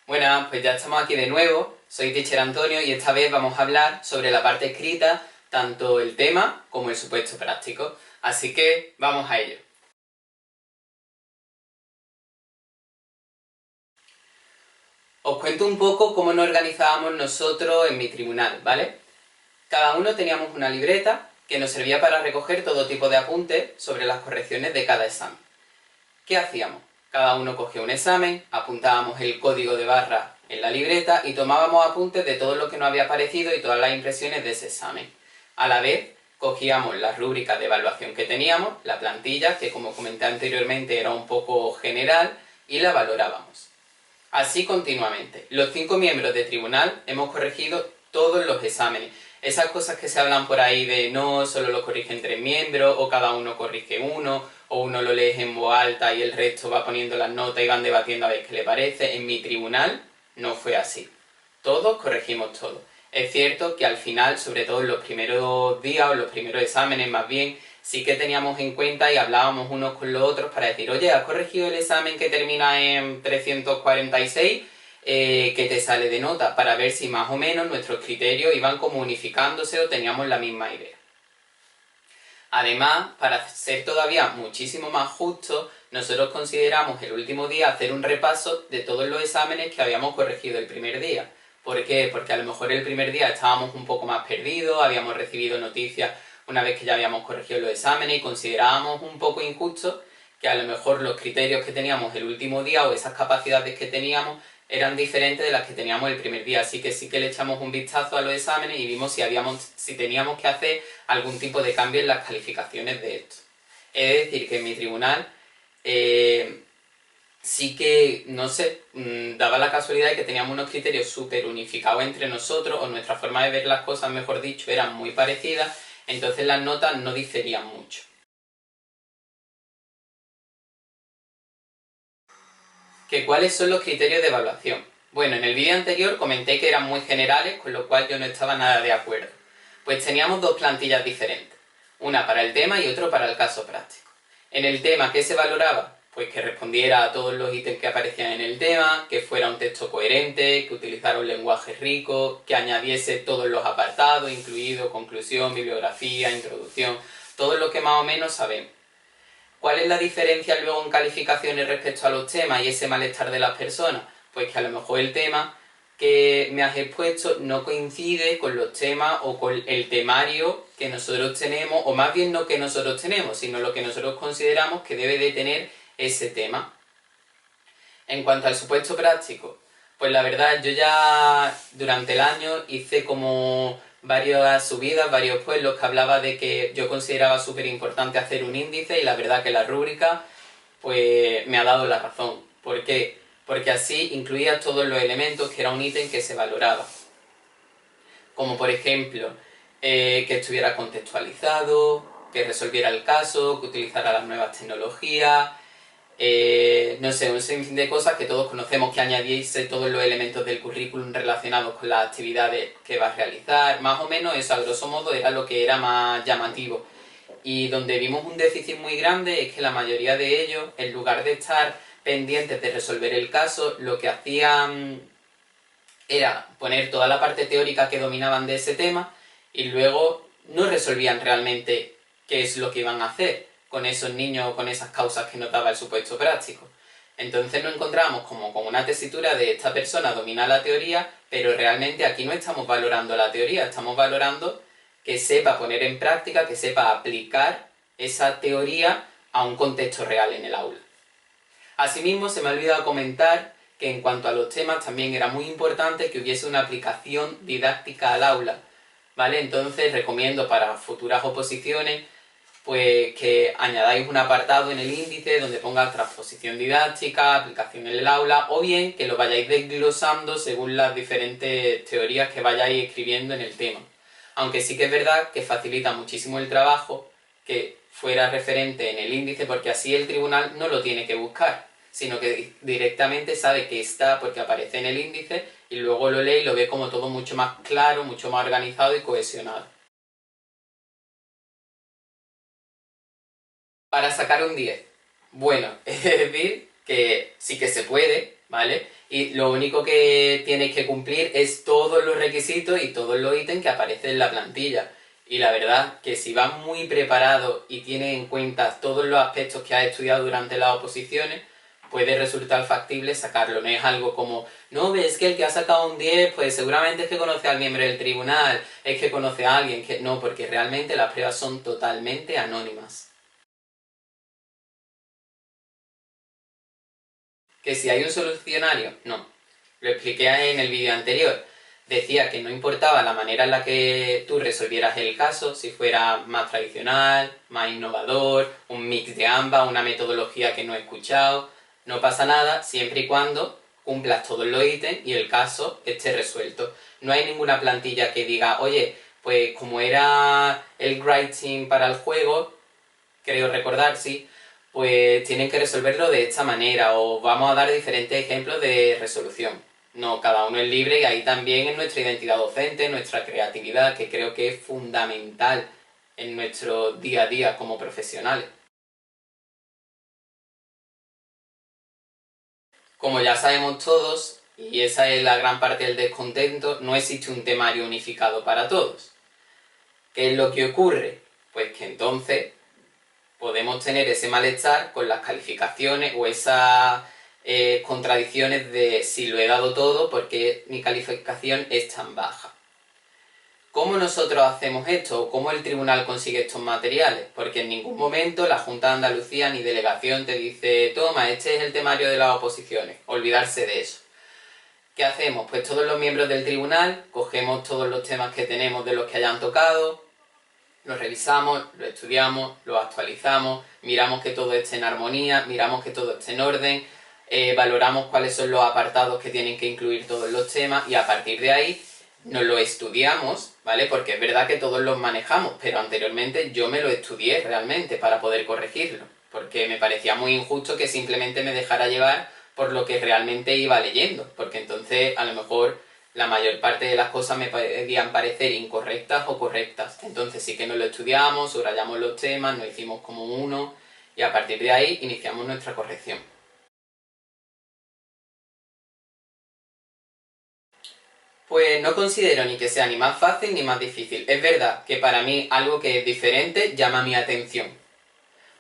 Buenas, pues ya estamos aquí de nuevo. Soy Teacher Antonio y esta vez vamos a hablar sobre la parte escrita, tanto el tema como el supuesto práctico. Así que vamos a ello. Os cuento un poco cómo nos organizábamos nosotros en mi tribunal, ¿vale? Cada uno teníamos una libreta que nos servía para recoger todo tipo de apuntes sobre las correcciones de cada examen. ¿Qué hacíamos? Cada uno cogía un examen, apuntábamos el código de barra en la libreta y tomábamos apuntes de todo lo que nos había parecido y todas las impresiones de ese examen. A la vez, cogíamos las rúbricas de evaluación que teníamos, la plantilla, que como comenté anteriormente era un poco general, y la valorábamos. Así continuamente. Los 5 miembros de tribunal hemos corregido todos los exámenes. Esas cosas que se hablan por ahí de no, solo lo corrigen 3 miembros, o cada uno corrige uno, o uno lo lee en voz alta y el resto va poniendo las notas y van debatiendo a ver qué le parece. En mi tribunal no fue así. Todos corregimos todo. Es cierto que al final, sobre todo en los primeros días o los primeros exámenes más bien, sí que teníamos en cuenta y hablábamos unos con los otros para decir, oye, ¿has corregido el examen que termina en 346? ¿Qué te sale de nota? Para ver si más o menos nuestros criterios iban como unificándose o teníamos la misma idea. Además, para ser todavía muchísimo más justo, nosotros consideramos el último día hacer un repaso de todos los exámenes que habíamos corregido el primer día. ¿Por qué? Porque a lo mejor el primer día estábamos un poco más perdidos, habíamos recibido noticias una vez que ya habíamos corregido los exámenes y considerábamos un poco injusto que a lo mejor los criterios que teníamos el último día o esas capacidades que teníamos eran diferentes de las que teníamos el primer día. Así que sí que le echamos un vistazo a los exámenes y vimos si teníamos que hacer algún tipo de cambio en las calificaciones de esto. Es decir, que en mi tribunal sí que, no sé, daba la casualidad de que teníamos unos criterios súper unificados entre nosotros, o nuestra forma de ver las cosas, mejor dicho, eran muy parecidas, entonces las notas no diferían mucho. ¿Cuáles son los criterios de evaluación? Bueno, en el vídeo anterior comenté que eran muy generales, con lo cual yo no estaba nada de acuerdo. Pues teníamos dos plantillas diferentes, una para el tema y otra para el caso práctico. En el tema, ¿qué se valoraba? Pues que respondiera a todos los ítems que aparecían en el tema, que fuera un texto coherente, que utilizara un lenguaje rico, que añadiese todos los apartados, incluido conclusión, bibliografía, introducción, todo lo que más o menos sabemos. ¿Cuál es la diferencia luego en calificaciones respecto a los temas y ese malestar de las personas? Pues que a lo mejor el tema que me has expuesto no coincide con los temas o con el temario que nosotros tenemos, o más bien no que nosotros tenemos, sino lo que nosotros consideramos que debe de tener ese tema. En cuanto al supuesto práctico, pues la verdad yo ya durante el año hice como varias subidas, varios pueblos que hablaba de que yo consideraba súper importante hacer un índice y la verdad que la rúbrica pues me ha dado la razón. ¿Por qué? Porque así incluía todos los elementos que era un ítem que se valoraba. Como por ejemplo, que estuviera contextualizado, que resolviera el caso, que utilizara las nuevas tecnologías, no sé, un sinfín de cosas que todos conocemos, que añadiese todos los elementos del currículum relacionados con las actividades que va a realizar. Más o menos eso, a grosso modo, era lo que era más llamativo. Y donde vimos un déficit muy grande es que la mayoría de ellos, en lugar de estar pendientes de resolver el caso, lo que hacían era poner toda la parte teórica que dominaban de ese tema y luego no resolvían realmente qué es lo que iban a hacer con esos niños o con esas causas que nos daba el supuesto práctico. Entonces nos encontramos como con una tesitura de esta persona domina la teoría, pero realmente aquí no estamos valorando la teoría, estamos valorando que sepa poner en práctica, que sepa aplicar esa teoría a un contexto real en el aula. Asimismo, se me ha olvidado comentar que en cuanto a los temas también era muy importante que hubiese una aplicación didáctica al aula, ¿vale? Entonces recomiendo para futuras oposiciones pues que añadáis un apartado en el índice donde ponga transposición didáctica, aplicación en el aula, o bien que lo vayáis desglosando según las diferentes teorías que vayáis escribiendo en el tema. Aunque sí que es verdad que facilita muchísimo el trabajo que fuera referente en el índice, porque así el tribunal no lo tiene que buscar, sino que directamente sabe que está porque aparece en el índice y luego lo lee y lo ve como todo mucho más claro, mucho más organizado y cohesionado. Para sacar un 10. Bueno, es decir que sí que se puede, ¿vale? Y lo único que tienes que cumplir es todos los requisitos y todos los ítems que aparecen en la plantilla. Y la verdad que si vas muy preparado y tienes en cuenta todos los aspectos que has estudiado durante las oposiciones, puede resultar factible sacarlo. No es algo como, no, ves que el que ha sacado un 10, pues seguramente es que conoce al miembro del tribunal, es que conoce a alguien, que no, porque realmente las pruebas son totalmente anónimas. ¿Que si hay un solucionario? No. Lo expliqué en el vídeo anterior. Decía que no importaba la manera en la que tú resolvieras el caso, si fuera más tradicional, más innovador, un mix de ambas, una metodología que no he escuchado. No pasa nada siempre y cuando cumplas todos los ítems y el caso esté resuelto. No hay ninguna plantilla que diga, oye, pues como era el writing para el juego, creo recordar, sí, pues tienen que resolverlo de esta manera o vamos a dar diferentes ejemplos de resolución. No, cada uno es libre y ahí también es nuestra identidad docente, nuestra creatividad, que creo que es fundamental en nuestro día a día como profesionales. Como ya sabemos todos, y esa es la gran parte del descontento, no existe un temario unificado para todos. ¿Qué es lo que ocurre? Pues que entonces podemos tener ese malestar con las calificaciones o esas contradicciones de si lo he dado todo porque mi calificación es tan baja. ¿Cómo nosotros hacemos esto o cómo el tribunal consigue estos materiales? Porque en ningún momento la Junta de Andalucía ni delegación te dice, toma, este es el temario de las oposiciones, olvidarse de eso. ¿Qué hacemos? Pues todos los miembros del tribunal cogemos todos los temas que tenemos de los que hayan tocado, lo revisamos, lo estudiamos, lo actualizamos, miramos que todo esté en armonía, miramos que todo esté en orden, valoramos cuáles son los apartados que tienen que incluir todos los temas y a partir de ahí nos lo estudiamos, ¿vale? Porque es verdad que todos los manejamos, pero anteriormente yo me lo estudié realmente para poder corregirlo, porque me parecía muy injusto que simplemente me dejara llevar por lo que realmente iba leyendo, porque entonces a lo mejor la mayor parte de las cosas me podían parecer incorrectas o correctas. Entonces sí que nos lo estudiamos, subrayamos los temas, nos hicimos como uno y a partir de ahí iniciamos nuestra corrección. Pues no considero ni que sea ni más fácil ni más difícil. Es verdad que para mí algo que es diferente llama mi atención.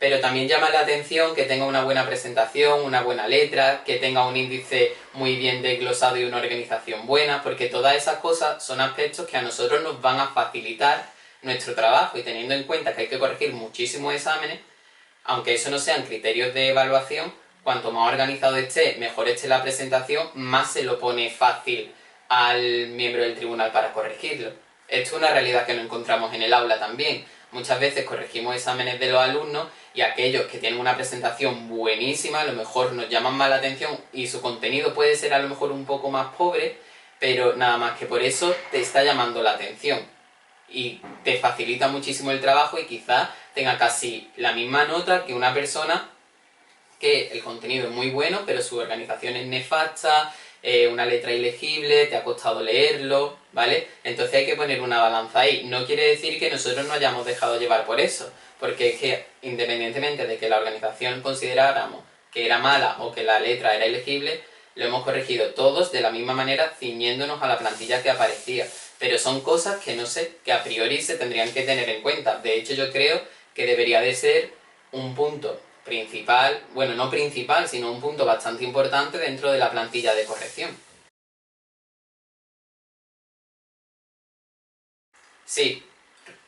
Pero también llama la atención que tenga una buena presentación, una buena letra, que tenga un índice muy bien desglosado y una organización buena, porque todas esas cosas son aspectos que a nosotros nos van a facilitar nuestro trabajo y teniendo en cuenta que hay que corregir muchísimos exámenes, aunque eso no sean criterios de evaluación, cuanto más organizado esté, mejor esté la presentación, más se lo pone fácil al miembro del tribunal para corregirlo. Esto es una realidad que lo encontramos en el aula también. Muchas veces corregimos exámenes de los alumnos y aquellos que tienen una presentación buenísima a lo mejor nos llaman más la atención y su contenido puede ser a lo mejor un poco más pobre, pero nada más que por eso te está llamando la atención y te facilita muchísimo el trabajo y quizás tenga casi la misma nota que una persona que el contenido es muy bueno, pero su organización es nefasta, una letra ilegible, te ha costado leerlo, ¿vale? Entonces hay que poner una balanza ahí. No quiere decir que nosotros no hayamos dejado llevar por eso, porque es que independientemente de que la organización consideráramos que era mala o que la letra era ilegible, lo hemos corregido todos de la misma manera ciñéndonos a la plantilla que aparecía. Pero son cosas que no sé, que a priori se tendrían que tener en cuenta. De hecho yo creo que debería de ser un punto principal, bueno, no principal, sino un punto bastante importante dentro de la plantilla de corrección. Sí,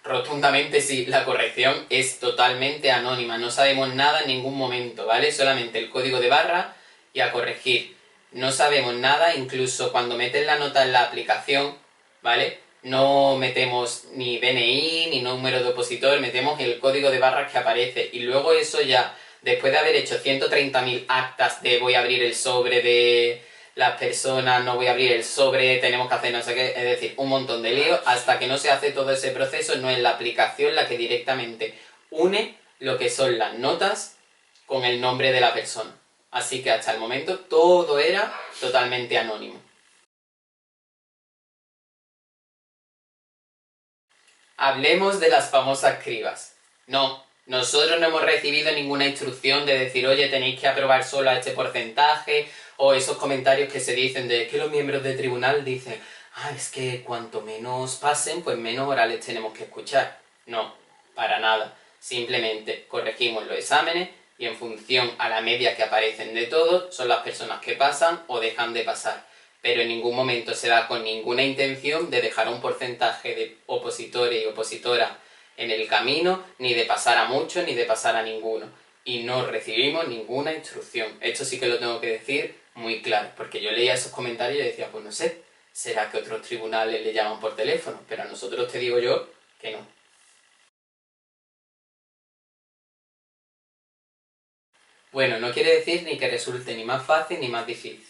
rotundamente sí, la corrección es totalmente anónima, no sabemos nada en ningún momento, ¿vale? Solamente el código de barra y a corregir. No sabemos nada, incluso cuando metes la nota en la aplicación, ¿vale? No metemos ni DNI, ni número de opositor, metemos el código de barras que aparece y luego eso ya, después de haber hecho 130.000 actas de voy a abrir el sobre de las personas, no voy a abrir el sobre, tenemos que hacer no sé qué, es decir, un montón de líos, hasta que no se hace todo ese proceso, no es la aplicación la que directamente une lo que son las notas con el nombre de la persona. Así que hasta el momento todo era totalmente anónimo. Hablemos de las famosas cribas. No, Nosotros no hemos recibido ninguna instrucción de decir, oye, tenéis que aprobar solo a este porcentaje, o esos comentarios que se dicen de que los miembros del tribunal dicen, es que cuanto menos pasen, pues menos orales tenemos que escuchar. No, para nada. Simplemente corregimos los exámenes y en función a la media que aparecen de todos, son las personas que pasan o dejan de pasar. Pero en ningún momento se da con ninguna intención de dejar un porcentaje de opositores y opositoras en el camino, ni de pasar a muchos, ni de pasar a ninguno. Y no recibimos ninguna instrucción. Esto sí que lo tengo que decir muy claro, porque yo leía esos comentarios y decía, pues no sé, será que otros tribunales le llaman por teléfono, pero a nosotros te digo yo que no. Bueno, no quiere decir ni que resulte ni más fácil ni más difícil.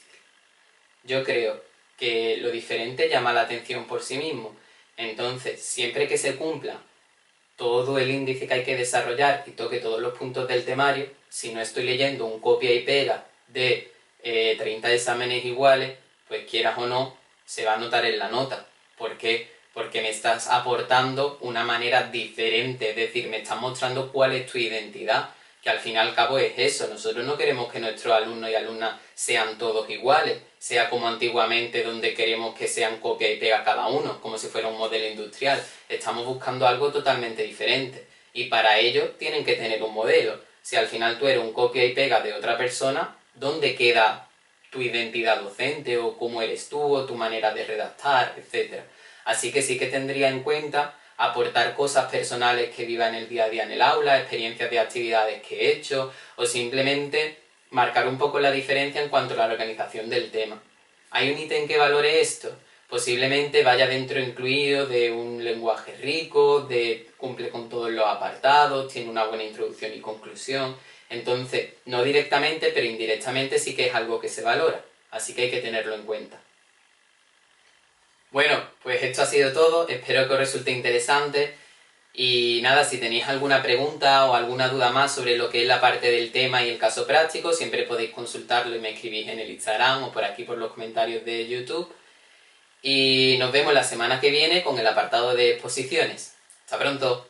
Yo creo que lo diferente llama la atención por sí mismo. Entonces, siempre que se cumpla todo el índice que hay que desarrollar y toque todos los puntos del temario, si no estoy leyendo un copia y pega de 30 exámenes iguales, pues quieras o no, se va a notar en la nota. ¿Por qué? Porque me estás aportando una manera diferente, es decir, me estás mostrando cuál es tu identidad, que al fin y al cabo es eso. Nosotros no queremos que nuestros alumnos y alumnas sean todos iguales, sea como antiguamente donde queremos que sean copia y pega cada uno, como si fuera un modelo industrial. Estamos buscando algo totalmente diferente y para ello tienen que tener un modelo. Si al final tú eres un copia y pega de otra persona, ¿dónde queda tu identidad docente o cómo eres tú o tu manera de redactar, etcétera? Así que sí que tendría en cuenta aportar cosas personales que viva en el día a día en el aula, experiencias de actividades que he hecho o simplemente marcar un poco la diferencia en cuanto a la organización del tema. ¿Hay un ítem que valore esto? Posiblemente vaya dentro incluido de un lenguaje rico, cumple con todos los apartados, tiene una buena introducción y conclusión. Entonces, no directamente, pero indirectamente sí que es algo que se valora. Así que hay que tenerlo en cuenta. Bueno, pues esto ha sido todo. Espero que os resulte interesante. Y nada, si tenéis alguna pregunta o alguna duda más sobre lo que es la parte del tema y el caso práctico, siempre podéis consultarlo y me escribís en el Instagram o por aquí por los comentarios de YouTube. Y nos vemos la semana que viene con el apartado de exposiciones. ¡Hasta pronto!